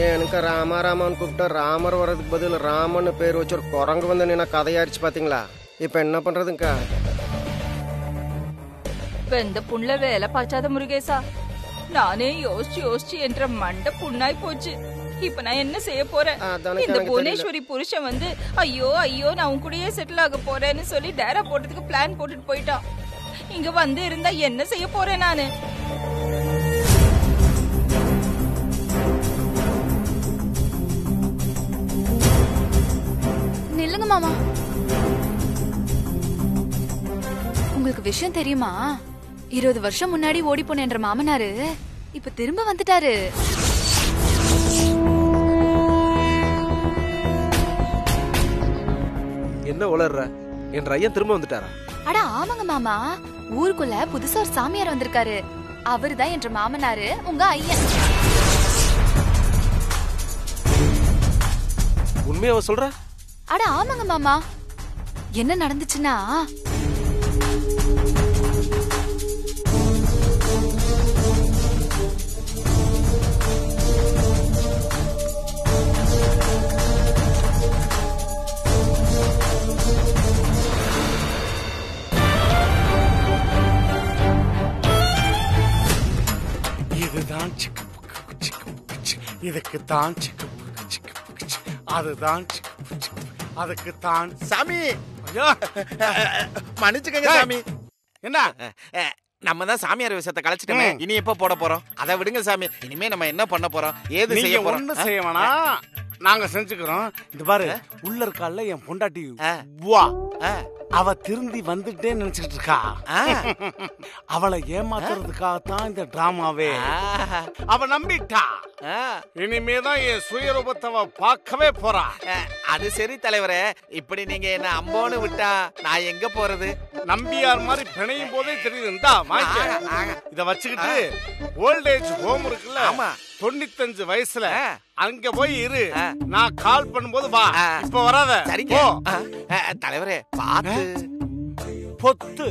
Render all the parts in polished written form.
எனக்கு ராமான்னு கூப்பிட்டா ராமர் வர்றதுக்கு பதில் ராமன்னு பேர் வச்சு ஒரு குரங்கு வந்து நான் கதையாரிச்சு பாத்தீங்களா? இப்ப என்ன பண்றதுங்கக்கா? இந்த புண்ணுல வேலை பாய்ச்சாத முருகேசா. நானே யோசிச்சு என்ற மண்டை புண்ணாய் போச்சு. இப்ப நான் என்ன செய்ய போறேன்? இந்த புவனேஸ்வரி புருஷன் வந்து ஐயோ நான் உன் கூடயே செட்டில் ஆக போறேன்னு சொல்லி டேரா போட்டதுக்கு பிளான் போட்டுட்டு போயிட்டான். இங்க வந்து இருந்தா என்ன செய்ய போறேன் நானு? நில்லுங்க மாமா. உங்களுக்கு விஷயம் தெரியுமா? 20 வருஷம் முன்னாடி ஓடி போன என்ற மாமனாரு இப்ப திரும்ப வந்துட்டாரு. என்ன உளர்ற? என் ஐயன் திரும்ப வந்துட்டாரா? அட ஆமாங்க மாமா, ஊருக்குள்ள புதுசா ஒரு சாமியார் வந்திருக்காரு. அவருதான் என்ற மாமனாரு, உங்க ஐயன். உண்மையாவ சொல்ற? அட ஆமாங்க மாமா. என்ன நடந்துச்சுன்னா, இதுதான் இதுக்கு தான் அதுதான் அதுக்கு தான். சாமி மன்னிச்சுக்கங்க சாமி. என்ன நம்ம தான் சாமியார் விஷயத்தை கலைச்சிட்டோமே, இனி எப்ப போட போறோம்? அதை விடுங்க சாமி. இனிமே நம்ம என்ன பண்ண போறோம், ஏது செய்ய போறோம்? ஒண்ணு செய்ய வேணாம், நாங்க செஞ்சுக்கிறோம். இந்த பாரு, உள்ள இருக்கால என் பொண்டாட்டி, அவ திருந்தி வந்துட்டேன்னு நினைச்சிட்டு இருக்கா. அவளை ஏமாத்துறதுக்காகத்தான் இந்த டிராமாவே. அவ நம்பிட்டா. இனிமேதான் என் சுயரூபத்தை அவ பார்க்கவே போறா. அது சரி தலைவரே, இப்படி நீங்க என்ன அம்போன்னு விட்டா நான் எங்க போறது? நம்பியார் மாதிரி பிணையும் போதே தெரியுது. இத வச்சுக்கிட்டு ஓல்டேஜ் ஹோம் இருக்குல்ல, 95 வயசுல அங்க போய் இரு. நான் கால் பண்ணும்போது வா. இப்ப வராத. சரிங்க தலைவரே. பாத்து பொத்து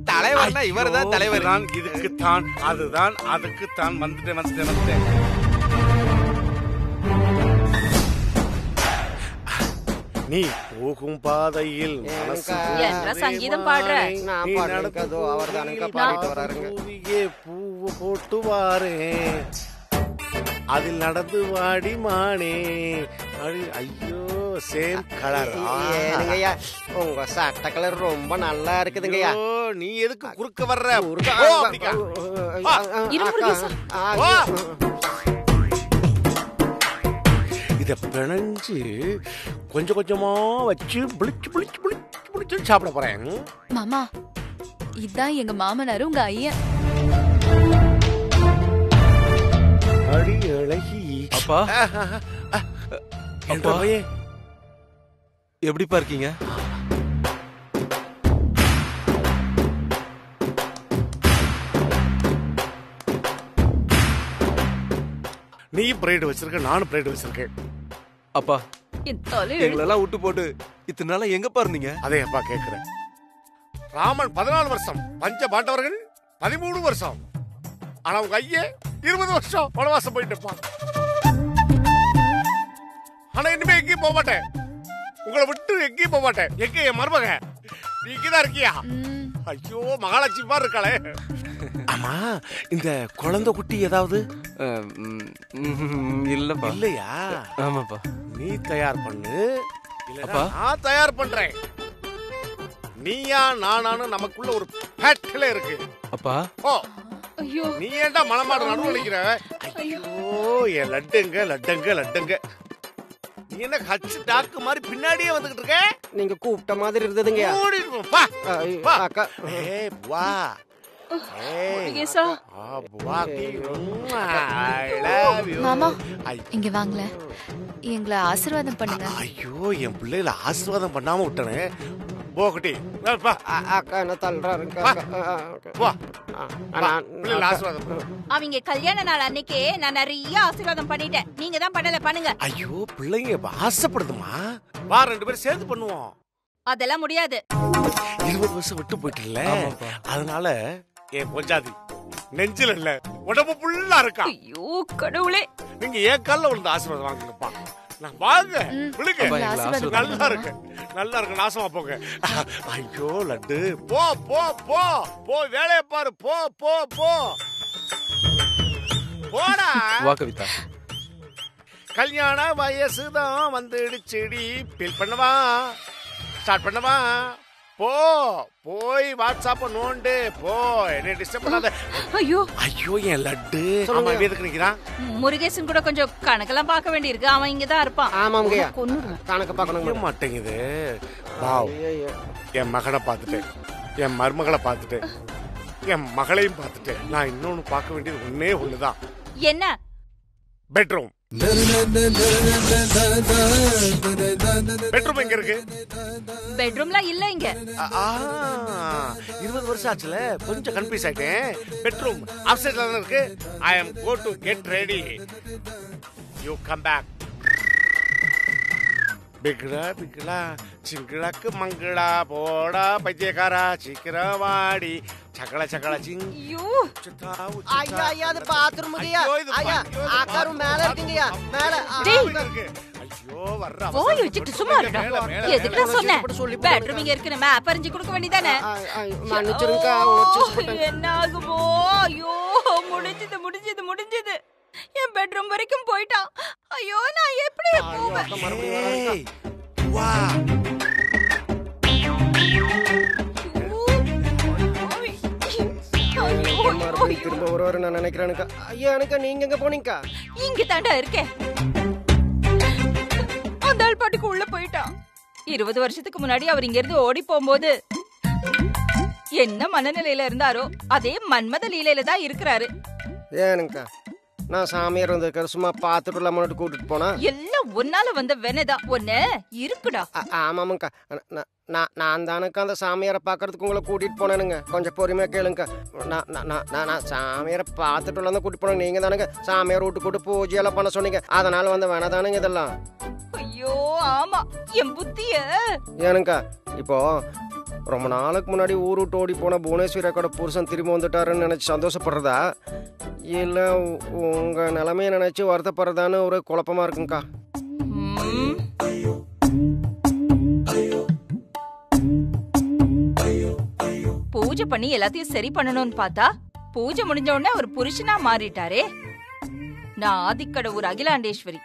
தலைவர்னா இவர்தான் தலைவர். நான் இதுக்குத்தான், அதுதான், அதுக்குத்தான் வந்துட்டேன். நீ போகும் பாதையில் சங்கீதம் பாடுற பூவு போட்டு வாரே, அதில் நடந்து வாடி மானே. ஐயோ சேம் கலர். உங்க சட்ட கலர் ரொம்ப நல்லா இருக்குதுங்கய்யா. நீ எதுக்கு குறுக்க வர்ற? இத பிணைஞ்சு கொஞ்சம் கொஞ்சமா வச்சு புளிச்சு சாப்பிட போறேன். மாமா, இதான் எங்க மாமனாரு, உங்க ஐயன். அடி அழகி. அப்பா அப்பா எப்படிப்பா இருக்கீங்க? நீ பிரைட் வச்சிருக்க, நானும் பிரைட் வச்சிருக்கேன். அப்பா எங்களெல்லாம் விட்டு போட்டு இத்தனை நாளா எங்கப்பா இருந்தீங்க? அதே அப்பா கேக்குறேன். ராமன் 14 வருஷம், பஞ்ச பாண்டவர்கள் 13 வருஷம். ஆனா உங்க ஐயே 20 வருஷம் வனவாசம் போயிட்டு இருப்பான். ஆனா இனிமே எங்கேயும் போக மாட்டேன், உங்களை விட்டு எங்கேயும் போக மாட்டேன். எங்க என் மருமக நீ இங்கதான் இருக்கியா? ஐயோ மகாலட்சுமி மாதிரி இருக்காளே. ஆமா, இந்த குழந்தை குட்டி ஏதாவது இல்லப்பா. இல்லையா? ஆமாப்பா. நீ தயார் பண்ணு, நான் தயார் பண்றேன். நீயா நானானு நமக்குள்ள ஒரு பேட்டில் இருக்கு. அப்பா ஐயோ, நீ ஏன்டா மனமாடு நடுவு நிக்கிற? ஐயோ என் லட்டுங்க. நீ என்ன ஹச்சு டாக்கு மாதிரி பின்னாடியே வந்துகிட்டு இருக்க? நீங்க கூப்பிட்ட மாதிரி இருந்ததுங்க. வா மாமா, இங்க வாங்கல, எங்களை ஆசீர்வாதம் பண்ணுங்க. ஐயோ என் பிள்ளைகளை ஆசீர்வாதம் பண்ணாம விட்டனே. போகட்டி அக்கா என்ன தள்ளுறாருங்க. அவங்க கல்யாண நாள் அன்னைக்கே நான் நிறைய ஆசீர்வாதம் பண்ணிட்டேன். நீங்க தான் பண்ணல, பண்ணுங்க. ஐயோ பிள்ளைங்க ஆசைப்படுதுமா, வா 2 பேரும் சேர்ந்து பண்ணுவோம். அதெல்லாம் முடியாது. 20 வருஷம் விட்டு போயிட்டுல, அதனால என் பொஞ்சாதி நெஞ்சில இல்ல, உடம்பு ஃபுல்லா இருக்கா. ஐயோ கடவுளே, நீங்க ஏன் கால்ல விழுந்து ஆசீர்வாதம் வாங்குங்கப்பா. நான் வாங்க விழுங்க. நல்லா இருக்கு, நல்லா இருக்கு, நாசமா போங்க. ஐயோ லட்டு, போ போ போ போ, வேலைய பாரு, போ போ போ போடா. வா கவிதா. கல்யாண வயசுதான் வந்துடுச்சுடி, பில் பண்ணவா, ஸ்டார்ட் பண்ணவா. போ போய் வாட்ஸ்அப் நோண்டு போ, என்ன டிஸ்டர்ப் பண்ணாத. ஐயோ ஐயோ என் லட்டு. ஆமா எதுக்கு நிக்கிறான்? முருகேசன் கூட கொஞ்சம் கணக்கெல்லாம் பார்க்க வேண்டியிருக்கு. அவன் இங்கதான் இருப்பான். ஆமாங்கய்யா, கொன்னுடுவேன். கணக்கு பார்க்கணும் மாட்டேங்குது. வாவ், என் மகனை பார்த்துட்டேன், என் மருமகளை பார்த்துட்டேன், என் மகளையும் பார்த்துட்டேன். நான் இன்னொன்னு பார்க்க வேண்டியது ஒன்னே ஒண்ணுதான். என்ன? பெட்ரூம். பெட்ரூம் எங்க இருக்கு? பெட்ரூம்ல இல்ல இங்க. 20 வருஷம் ஆச்சுல, கொஞ்சம் கன்ஃபியூஸ் ஆயிட்டேன். பெட்ரூம் அப்சைட்ல தான இருக்கு. I am go to get ready, you come back. பிக்டா பிக்டா சிங்கிளாக்கு மங்களா போடா பைத்தியக்காரா, சீக்கிரம் வாடி, சக்கல சக்கல சிங். ஐயோ ஐயா ஐயா, அது பாத்ரூம்ங்கய்யா. ஐயா ஆக்காரு மேல இருக்குங்கய்யா, மேல இருக்கு. ஐயோ வர்ற போய் வச்சிட்டு சும்மா இருடா. எதுக்கு நான் சொன்னேன்? பெட்ரூம் இங்க இருக்கு, மேப் அறிஞ்சு கொடுக்க வேண்டியதானே. மன்னிச்சிருங்க. என்ன ஆகுமோ? ஐயோ முடிஞ்சது முடிஞ்சது முடிஞ்சது. என் பெட்ரூம் வரைக்கும் போயிட்டான். ஐயோ நான் எப்படி போவேன்? வா மறுபடியும் திரும்ப வருவாரு நான் நினைக்கிறேனுக்கா. ஐயா எனக்கு நீங்க எங்க போனீங்கக்கா? இங்க தாண்டா இருக்கேன். அந்த ஆள் பாட்டுக்கு உள்ள போயிட்டான். 20 வருஷத்துக்கு முன்னாடி அவர் இங்க இருந்து ஓடி போகும்போது என்ன மனநிலையில இருந்தாரோ அதே மன்மத லீலையில தான் இருக்கிறாரு. ஏனுங்கக்கா, நான் சாமியார் வந்திருக்காரு, சும்மா பார்த்துட்டு இல்லாமட்டு கூட்டிட்டு போனா எல்லாம் ஒன்னால வந்த வெனதா ஒண்ணு இருக்குடா. ஆமாங்கக்கா, நான் தானுக்கா அந்த சாமியாரை பார்க்கறதுக்கு உங்களை கூட்டிட்டு போனேனுங்க. கொஞ்சம் பொறுமையா கேளுங்கக்கா. நான் சாமியாரை பார்த்துட்டு தான் கூட்டிட்டு போனேன். நீங்க தானுங்க சாமியார் வீட்டு கூட்டு பூஜையெல்லாம் பண்ண சொன்னீங்க, அதனால வந்த வேணாதானுங்க இதெல்லாம். ஐயோ ஆமா, என் புத்திய. ஏனுங்கக்கா, இப்போ ரொம்ப நாளுக்கு முன்னாடி ஊர் விட்டு ஓடி போன புவனேஸ்வரி அக்கோட புருஷன் திரும்பி வந்துட்டாருன்னு நினைச்சு சந்தோஷப்படுறதா, இல்ல உங்க நிலைமையை நினைச்சு வருத்தப்படுறதான்னு ஒரு குழப்பமா இருக்குங்கக்கா. பூஜை பண்ணி எல்லாத்தையும் சரி பண்ணணும்னு பார்த்தா பூஜை முடிஞ்ச உடனே அவர் புருஷனா மாறிட்டாரே. நான் ஆதிக்கடவுர் அகிலாண்டேஸ்வரி,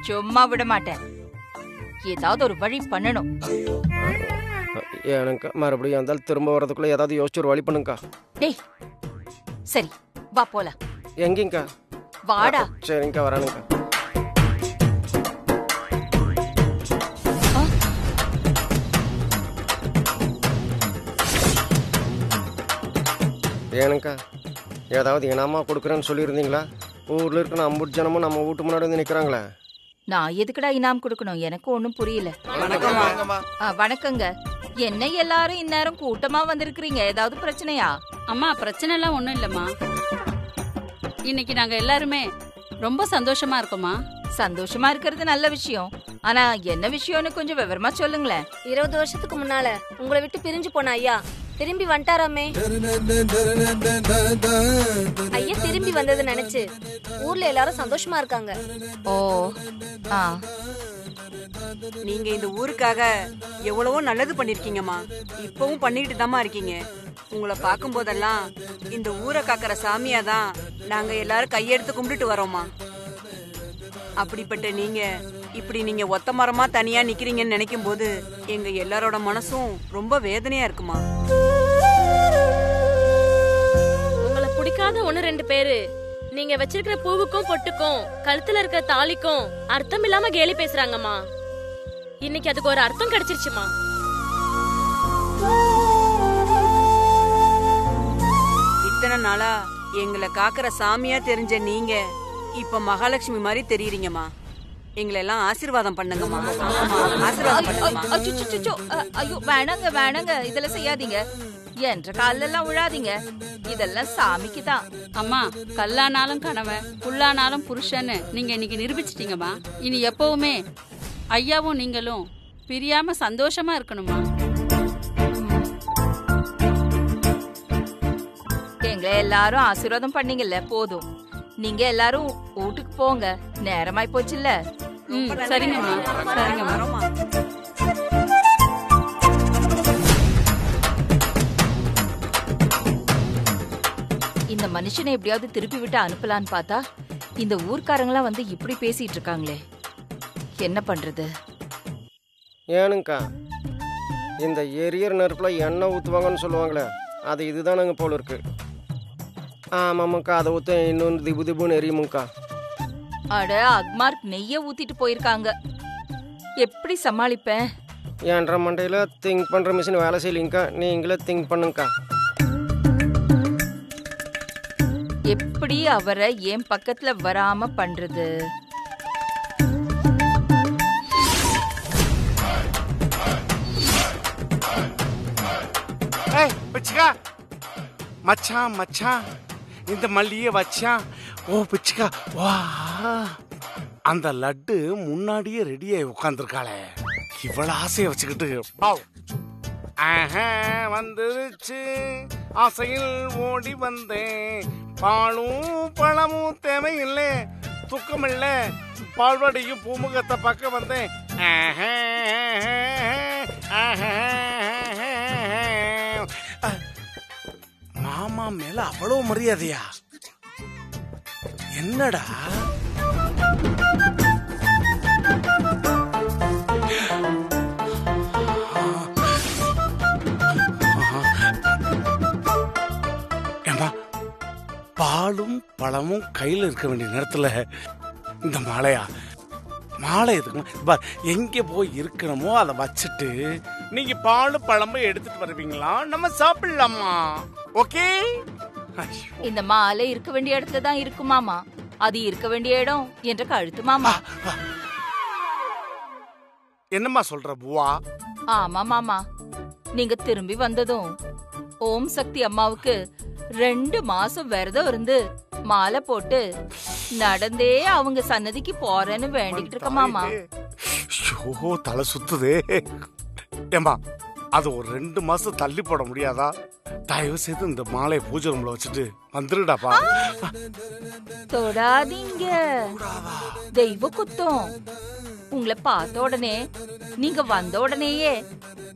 சும்மா விட மாட்டேன். ஏதாவது ஒரு வழி பண்ணணும். எனக்கு மறுபடியும் இருந்தாலும் திரும்ப வர்றதுக்குள்ள ஏதாவது யோசிச்சு ஒரு வழி பண்ணுங்கக்கா. டேய் சரி வா போலாம். எங்கேங்கக்கா? வாடா. சரிங்கக்கா, வரானுங்கக்கா. ஏனுங்கக்கா, ஏதாவது இனாமா கொடுக்குறேன்னு சொல்லியிருந்தீங்களா? ஊர்ல இருக்கிற 50 ஜனமும் நம்ம வீட்டு முன்னாடி வந்து நிக்கிறாங்களே. நான் எதுக்குடா இனாம் கொடுக்கணும்? எனக்கு ஒண்ணும் புரியல. வணக்கங்க. என்ன எல்லாரும் இந்நேரம் கூட்டமா வந்திருக்கிறீங்க? ஏதாவது பிரச்சனையா? அம்மா பிரச்சனை எல்லாம் ஒண்ணும் இல்லம்மா. இன்னைக்கு நாங்க எல்லாருமே ரொம்ப சந்தோஷமா இருக்கோமா. சந்தோஷமா இருக்கிறது நல்ல விஷயம். ஆனா என்ன விஷயம்னு கொஞ்சம் விவரமா சொல்லுங்களேன். 20 வருஷத்துக்கு முன்னால உங்களை விட்டு பிரிஞ்சு போன ஐயா திரும்பி வந்துட்டாராமே. ஐயா திரும்பி வந்தது நினைச்சு ஊர்ல எல்லாரும் சந்தோஷமா இருக்காங்க. ஓ ஆ, நீங்க இந்த ஊருக்காக எவ்வளவோ நல்லது பண்ணிருக்கீங்கம்மா. இப்பவும் பண்ணிட்டு தாமா இருக்கீங்க. உங்களை பார்க்கும் போதெல்லாம் இந்த ஊரை காக்கிற சாமியா தான் நாங்க எல்லாரும் கையெடுத்து கும்பிட்டுட்டு வரோம்மா. அப்படிப்பட்ட நீங்க இப்படி நீங்க ஒத்த மரமா தனியா நிக்கிறீங்கன்னு நினைக்கும் போது எங்க எல்லாரோட மனசும் ரொம்ப வேதனையா இருக்குமா. உங்களை பிடிக்காத 1-2 பேரு நீங்க வச்சிருக்கிற பூவுக்கும் பொட்டுக்கும் கழுத்துல இருக்கிற தாலிக்கும் அர்த்தம் இல்லாம கேலி பேசுறாங்கம்மா. இன்னைக்கு அதுக்கு ஒரு அர்த்தம் கிடைச்சிருச்சுமா. இத்தனை நாளா எங்களை காக்கிற சாமியா தெரிஞ்ச நீங்க இப்ப மகாலட்சுமி மாதிரி தெரியுறீங்கம்மா. எங்களை எல்லாம் ஆசீர்வாதம் பண்ணுங்கம்மா. ஆசீர்வாதம் பண்ணுங்கம்மா. அச்சச்சோ, ஐயோ வேணாங்க வேணாங்க, இதெல்லாம் செய்யாதீங்க. என்ற காலெல்லாம் விழாதீங்க. இதெல்லாம் சாமிக்கு தான். அம்மா கல்லானாலும் கணவன் புல்லானாலும் புருஷன்னு நீங்க இன்னைக்கு நிரூபிச்சிட்டீங்கம்மா. இனி எப்பவுமே ஐயாவும் நீங்களும் பிரியாம சந்தோஷமா இருக்கணுமா. எங்களை எல்லாரும் ஆசீர்வாதம் பண்ணீங்கல்ல, போதும். நீங்க எல்லாரும் வீட்டுக்கு போங்க, நேரமாய் போச்சுல்ல. சரிங்கம்மா, சரிங்கம்மா. இந்த மனுஷனை எப்படியாவது திருப்பி விட்டு அனுப்பலான்னு பார்த்தா இந்த ஊர்க்காரங்களாம் வந்து இப்படி பேசிட்டு இருக்காங்களே, என்ன பண்றது? ஏனுங்கக்கா, இந்த எரியர் நெருப்பில் எண்ணெய் ஊற்றுவாங்கன்னு சொல்லுவாங்களே, அது இதுதானுங்க போல இருக்கு. ஆமாம்க்கா, அதை ஊற்ற இன்னொன்று திபு திபுன்னு எரியுமுங்க்கா. அட, அக்மார்க் நெய்ய ஊத்திட்டு போயிருக்காங்க, எப்படி சமாளிப்பேன்? என்ற மண்டையில் திங்க் பண்ணுற மிஷின் வேலை செய்யலிங்கக்கா, நீங்களே திங்க் பண்ணுங்கக்கா. எப்படி அவரை என் பக்கத்துல வராம பண்றது? மச்சான் மச்சான், இந்த மல்லியே வச்சான். ஓ பிச்சுக்கா, வா. அந்த லட்டு முன்னாடியே ரெடியாகி உட்காந்துருக்காளே, இவ்வளவு ஆசையை வச்சுக்கிட்டு வந்துருச்சு. ஆசையில் ஓடி வந்தேன், பாலும் பழமும் தேவையில்லை, துக்கமில்ல, பால்வாடியும் பூமுகத்தை பக்கம் வந்தேன். மாமா மேல அவ்வளவு மரியாதையா? என்னடா பாலும் பழமும் கையில் இருக்க வேண்டிய நேரத்துல இந்த மாலையா? மாலை எதுக்கு? எங்க போய் இருக்கணுமோ அதை வச்சுட்டு நீங்க பாலும் பழமும் எடுத்துட்டு வருவீங்களா? நம்ம சாப்பிடலாமா? ஓகே. இந்த மாலை இருக்க வேண்டிய இடத்துல தான் இருக்கு மாமா. அது இருக்க வேண்டிய இடம் என்ற கழுத்து மாமா. என்னம்மா சொல்ற புவா? ஆமா மாமா, நீங்க திரும்பி வந்ததும் ஓம் சக்தி அம்மாவுக்கு 2 மாசம் விரதம் இருந்து மாலை போட்டு நடந்தே அவங்க சன்னதிக்கு போறேன்னு வேண்டிக்கிட்டு இருக்க மாமா. தலை சுத்துதே. ஏம்பா, அது ஒரு 2 மாசம் தள்ளி போட முடியாதா? தயவு செய்து இந்த மாலை பூஜை ரூம்ல வச்சுட்டு வந்துருடாப்பா. தொடாதீங்க, தெய்வ குத்தம். உங்களை பார்த்த உடனே, நீங்க வந்த உடனேயே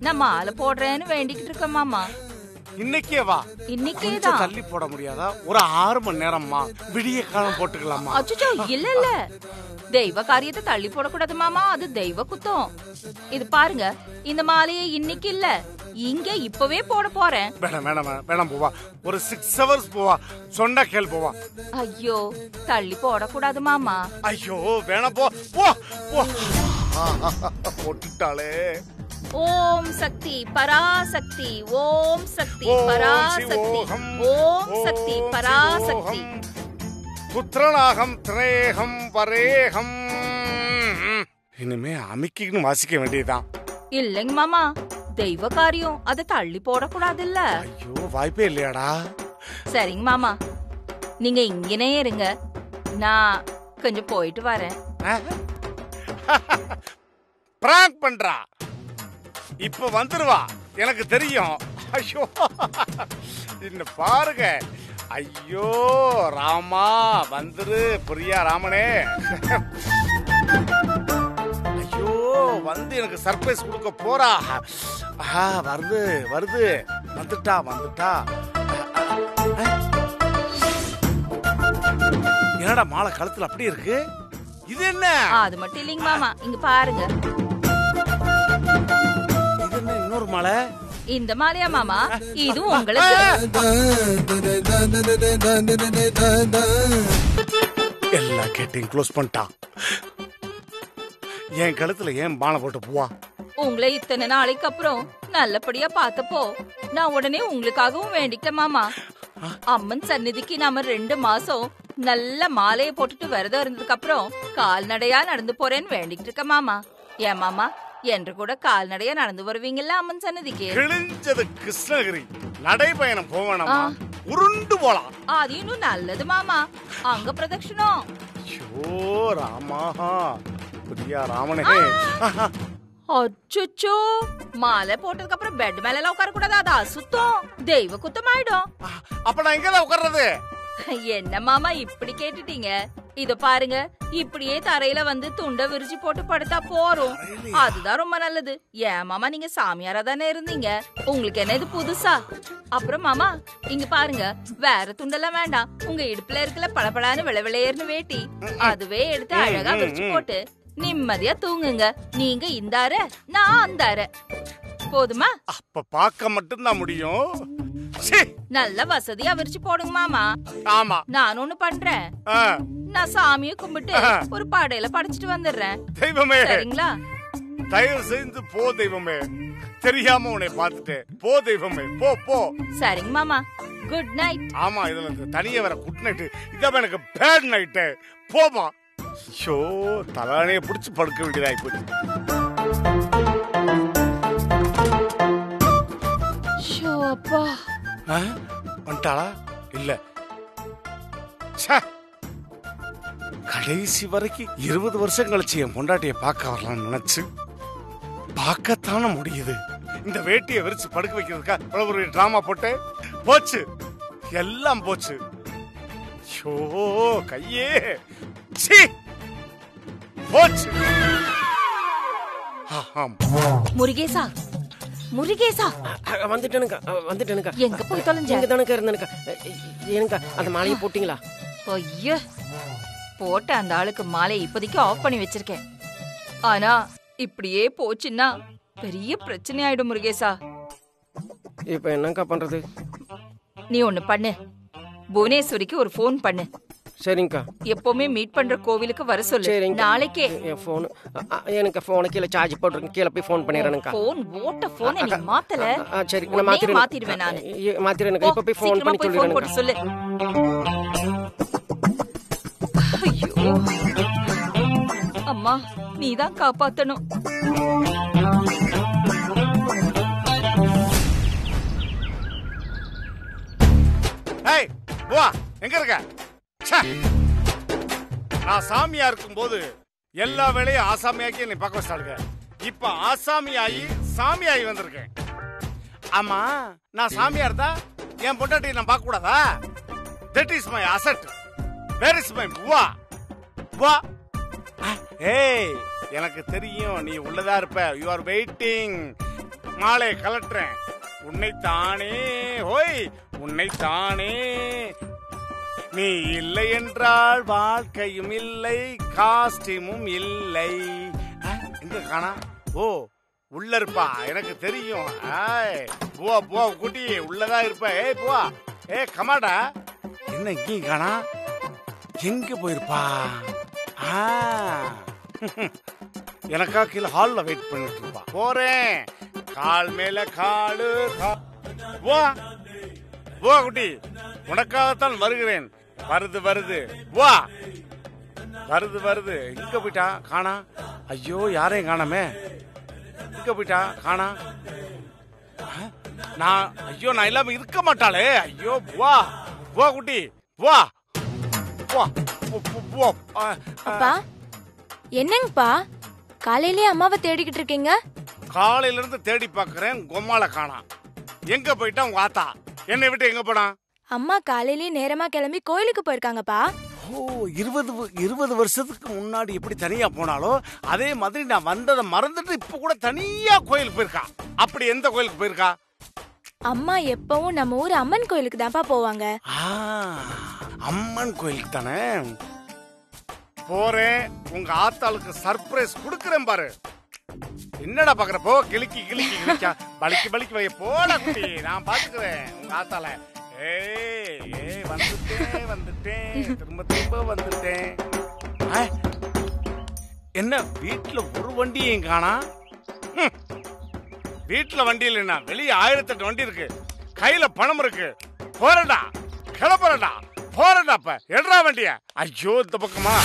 நான் மாலை போடுறேன்னு வேண்டிக்கிட்டு இருக்க மாமா. இன்னைக்கே வா. இன்னைக்கே தான் தள்ளி போட முடியாதா? ஒரு 6 மணி நேரம்மா, விடிய காலம் போட்டுக்கலாமா? அச்சோ, இல்ல இல்ல, தெய்வ காரியத்தை தள்ளி போடக்கூடாது மாமா, அது தெய்வ குத்தம். இது பாருங்க, இந்த மாலையை இன்னைக்கு இல்ல, இங்க இப்பவே போட போறேன். வேணாம் வேணாம் வேணாம் போவா, ஒரு 6 hours போவா, சொன்னா கேள் போவா. ஐயோ, தள்ளி போடக்கூடாது மாமா. ஐயோ வேணாம், போ போ போ. போட்டுட்டாளே. ஓம் சக்தி பராசக்தி, ஓம் சக்தி பராசக்தி, ஓம் சக்தி பராசக்தி. புத்திரநாகம் திரேகம் பரேகம். இனிமே அமிக்கின்னு வாசிக்க வேண்டியதுதான். இல்லைங்க மாமா, தெய்வ காரியம், அதை தள்ளி போடக்கூடாது இல்ல. ஐயோ, வாய்ப்பே இல்லையாடா. சரிங்க மாமா, நீங்க இங்கனே இருங்க, நான் கொஞ்சம் போயிட்டு வரேன். பிராங்க் பண்றா, இப்ப வந்துருவா, எனக்கு தெரியும். ஐயோ, இன்ன பாருங்க. ஐயோ ராமா, வந்துரு பிரியா ராமனே. ஐயோ, வந்து எனக்கு சர்ப்ரைஸ் கொடுக்க போறா. வருது வருது, வந்துட்டா வந்துட்டா. என்னடா மாலை கழுத்துல அப்படி இருக்கு? இது என்ன? அது மட்டும் இல்லைங்க மாமா, இங்க பாருங்க. இது என்ன, இன்னொரு மாலை? இந்த மாலையா மாமா? இது உங்களுக்கு. எல்லா கேட்டையும் க்ளோஸ் பண்ணிட்டான். என் கழுத்துல ஏன் மாலை போட்டு போவா? உங்களை இத்தனை நாளைக்கு அப்புறம் நல்லபடியா பார்த்தப்போ நான் உடனே உங்களுக்காகவும் வேண்டிக்கிட்டேன் மாமா. அம்மன் சந்நிதிக்கு நாம 2 மாசம் நல்ல மாலையை போட்டுட்டு விரதம் இருந்ததுக்கு அப்புறம் கால்நடையா நடந்து போறேன்னு வேண்டிக்கிட்டு இருக்க மாமா. ஏன் மாமா, என்று கூட கால்நடையா நடந்து வருவீங்கல்ல அம்மன் சன்னதிக்கு? கிழிஞ்சது கிருஷ்ணகிரி, நடைபயணம் போவேணமா, உருண்டு போலாம். அது இன்னும் நல்லது மாமா, அங்க பிரதட்சணம். ஐயோ ராமா, பிரியா ராமனே. அச்சோ, மாலை போட்டதுக்கு அப்புறம் பெட் மேல எல்லாம் உட்கார கூடாது, அது அசுத்தம், தெய்வ குத்தம் ஆயிடும். அப்ப நான் எங்கதான் உட்கார்றது? என்ன மாமா இப்படி கேட்டுட்டீங்க? இத பாருங்க, இப்படியே தரையில வந்து துண்டை விரிச்சு போட்டு படுத்தா போறோம். அதுதான் ரொம்ப நல்லது. ஏன் மாமா, நீங்க சாமியாரா தானே இருந்தீங்க, உங்களுக்கு என்ன இது புதுசா? அப்புறம் மாமா இங்க பாருங்க, வேற துண்டெல்லாம் வேண்டாம். உங்க இடுப்புல இருக்கல பளபளன்னு வெளவெளேர்னு வேட்டி, அதுவே எடுத்து அழகா விரிச்சு போட்டு நிம்மதியா தூங்குங்க. நீங்க இந்தார, நான் அந்தார, போதுமா? அப்ப பார்க்க மட்டும்தான் முடியும். நல்ல வசதியா விரிச்சு போடுங்க மாமா. ஆமா, நான் ஒண்ணு பண்றேன். நான் சாமியை கும்பிட்டு ஒரு பாடையில படைச்சிட்டு வந்துடுறேன். தெய்வமே, சரிங்களா? தயவு செஞ்சு போ தெய்வமே, தெரியாம உன்னை பார்த்துட்டேன். போ தெய்வமே, போ போ. சரிங்க மாமா, குட் நைட். ஆமா, இதுல தனியா வர குட் நைட், இதான் எனக்கு பேட் நைட்டு. போமா. ஷோ, தலானைய புடிச்சு படுக்க வேண்டியதாய் போச்சு. ஷோ அப்பா, வந்துட்டாளா? இல்ல, கடைசி வரைக்கும் 20 வருஷம் கழிச்சு என் பொண்டாட்டிய பார்க்க வரலாம்னு நினைச்சு பார்க்கத்தானே முடியுது. இந்த வேட்டியை விரிச்சு படுக்க வைக்கிறதுக்கா இவ்வளவு ஒரு டிராமா போட்டு போச்சு, எல்லாம் போச்சு. ஷோ, கையே போச்சு. முருகேசா, முருகேசா, வந்துட்டேனுக்கா, வந்துட்டேனுக்கா. எங்க போய் தொலைஞ்ச? எங்க தானுக்கா இருந்தேனுக்கா. ஏனுக்கா அந்த மாலையை போட்டீங்களா? ஐயோ, போட்ட அந்த ஆளுக்கு மாலை இப்போதைக்கு ஆஃப் பண்ணி வச்சிருக்கேன். ஆனா இப்படியே போச்சுன்னா பெரிய பிரச்சனை ஆயிடும் முருகேசா. இப்ப என்னக்கா பண்றது? நீ ஒண்ணு பண்ணு, புவனேஸ்வரிக்கு ஒரு போன் பண்ணு. சரிங்கக்கா. எப்பவுமே மீட் பண்ற கோவிலுக்கு வர சொல்லு. சரிங்க. நாளைக்கே என் போன், எனக்கு போனை கீழே சார்ஜ் போட்டுருக்கேன், கீழே போய் போன் பண்ணிடுறேன்க்கா. போன் ஓட்ட போன் நீ மாத்தல. சரி, நான் மாத்திடுவேன். மாத்திடுவேன் நானு. மாத்திடுவேன். இப்ப போய் போன் பண்ணி போன் போட்டு சொல்லு. ஐயோ அம்மா, நீதான் காப்பாத்தணும். ஏய், வா, எங்க இருக்க? நான் சாமியா இருக்கும் போது எல்லா வேலையும் ஆசாமியாக்கி என்னை பார்க்க வச்சாளுங்க. இப்ப ஆசாமியாயி சாமியாயி வந்திருக்கேன். ஆமா, நான் சாமியா இருந்தா என் பொண்டாட்டியை நான் பார்க்க கூடாதா? That is my asset. Where is my புவா? புவா, ஏய், எனக்கு தெரியும் நீ உள்ளதா இருப்ப. You are waiting. மாலை கலட்டுறேன். உன்னைத்தானே, ஹோய், உன்னைத்தானே. நீ இல்லை என்றால் வாழ்க்கையும் இல்லை, காஸ்டியூமும் இல்லை. எங்க காணா? ஓ, உள்ள இருப்பா, எனக்கு தெரியும். புவா, புவா குட்டி உள்ளதா இருப்ப. ஏய் புவா, ஏ கமாடா. என்ன இங்கேயும் காணா? எங்க போயிருப்பா? எனக்கா கீழே ஹால்ல வெயிட் பண்ணிட்டு இருப்பா. போறேன், கால் மேல காலு. வா வா குட்டி, உனக்காகத்தான் வருகிறேன். வருது வருது, வா, வருது வருது. இங்க போயிட்டா காணா? ஐயோ, யாரையும் காணாமே. இங்க போயிட்டா காணா? நான் இல்லாம இருக்க மாட்டாளே. ஐயோ, வா வா குட்டி, வா வா. அப்பா, என்னங்கப்பா காலையிலே அம்மாவை தேடிக்கிட்டு இருக்கீங்க? காலையில இருந்து தேடி பாக்குறேன், கொம்மால காணா. எங்க போயிட்டா உங்க ஆத்தா? என்னை விட்டு எங்க போனா? அம்மா காலையிலே நேரமா கிளம்பி கோயிலுக்கு போயிருக்காங்கப்பா. ஓ, 20 வருஷத்துக்கு முன்னாடி எப்படி தனியா போனாலோ அதே மாதிரி நான் வந்ததை மறந்துட்டு இப்ப கூட தனியா கோயிலுக்கு போயிருக்கா. அப்படி எந்த கோயிலுக்கு போயிருக்கா? அம்மா எப்பவும் நம்ம ஊர் அம்மன் கோயிலுக்கு தான்ப்பா போவாங்க. அம்மன் கோயிலுக்கு தானே போறேன். உங்க ஆத்தாளுக்கு சர்ப்ரைஸ் கொடுக்கறேன் பாரு. என்னடா பாக்குற? போ, கிளிக்கி கிளிக்கி கிளிக்கா, பலிக்கு பலிக்கு வை. போட குட்டி, நான் பாத்துக்கிறேன் உங்க ஆத்தால. ஏய், வந்துட்டேன், திரும்ப திரும்ப வந்துட்டேன். என்ன வீட்டுல ஒரு வண்டியும் காணா? வீட்டுல வண்டி இல்லைன்னா வெளியே 1008 வண்டி இருக்கு, கையில பணம் இருக்கு. போறடா, கிளப்புறடா, போறடா. இப்ப எடுறா வண்டிய. ஐயோ, இந்த பக்கமா?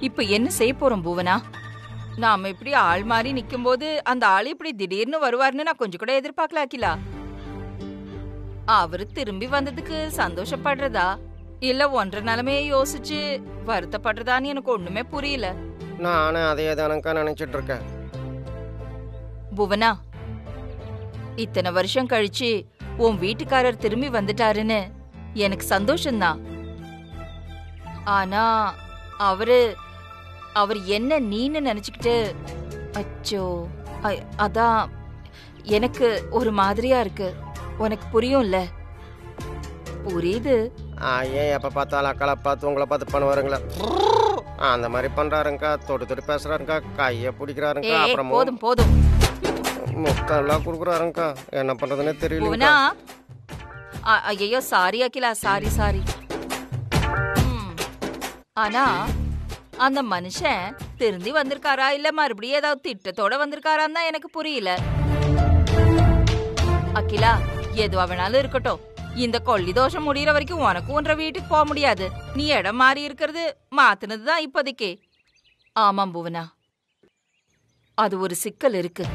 இப்ப என்ன செய்ய போறோம் புவனா? நாம இப்படி ஆள் மாறி நிக்கும் போது அந்த ஆள் இப்படி திடீர்னு வருவார்னு நான் கொஞ்சம் கூட எதிர்பார்க்கல அகிலா. அவரு திரும்பி வந்ததுக்கு சந்தோஷப்படுறதா இல்ல ஒன்றரை நிலைமையை யோசிச்சு வருத்தப்படுறதான்னு எனக்கு ஒண்ணுமே புரியல. நானும் அதே தானக்கா நினைச்சிட்டு இருக்கேன். புவனா, இத்தனை வருஷம் கழிச்சு உன் வீட்டுக்காரர் திரும்பி வந்துட்டாருன்னு எனக்கு சந்தோஷம்தான். ஆனா அவர் என்ன நீன்னு நினைச்சுக்கிட்டு அச்சோ அதான் எனக்கு ஒரு மாதிரியா இருக்கு. உனக்கு புரியும்ல? புரியுது. ஏன் எப்ப பார்த்தாலும் அக்களை பார்த்து உங்களை பார்த்து பண்ணுவாருங்களா? அந்த மாதிரி பண்றாருங்கக்கா. தொட்டு தொட்டு பேசுறாருங்கக்கா, கைய பிடிக்கிறாருங்கக்கா. அப்புறம் போதும் போதும் முத்தெல்லாம் குடுக்குறாருங்கக்கா. என்ன பண்றதுன்னே தெரியல. புவனா, ஐயோ சாரி அகிலா, சாரி சாரி. ஆனா அந்த மனுஷன் திருந்தி வந்திருக்காரா இல்ல மறுபடியும் ஏதாவது திட்டத்தோட வந்திருக்காரான்னு தான் எனக்கு புரியல. அகிலா, எதுவா வேணாலும் இருக்கட்டும், இந்த கொல்லி தோஷம் முடியற வரைக்கும் உனக்கும் உன்ற வீட்டுக்கு போக முடியாது. நீ இடம் மாறி இருக்கிறது மாத்தினதுதான் இப்போதைக்கு. ஆமாம் புவனா, அது ஒரு சிக்கல் இருக்கு.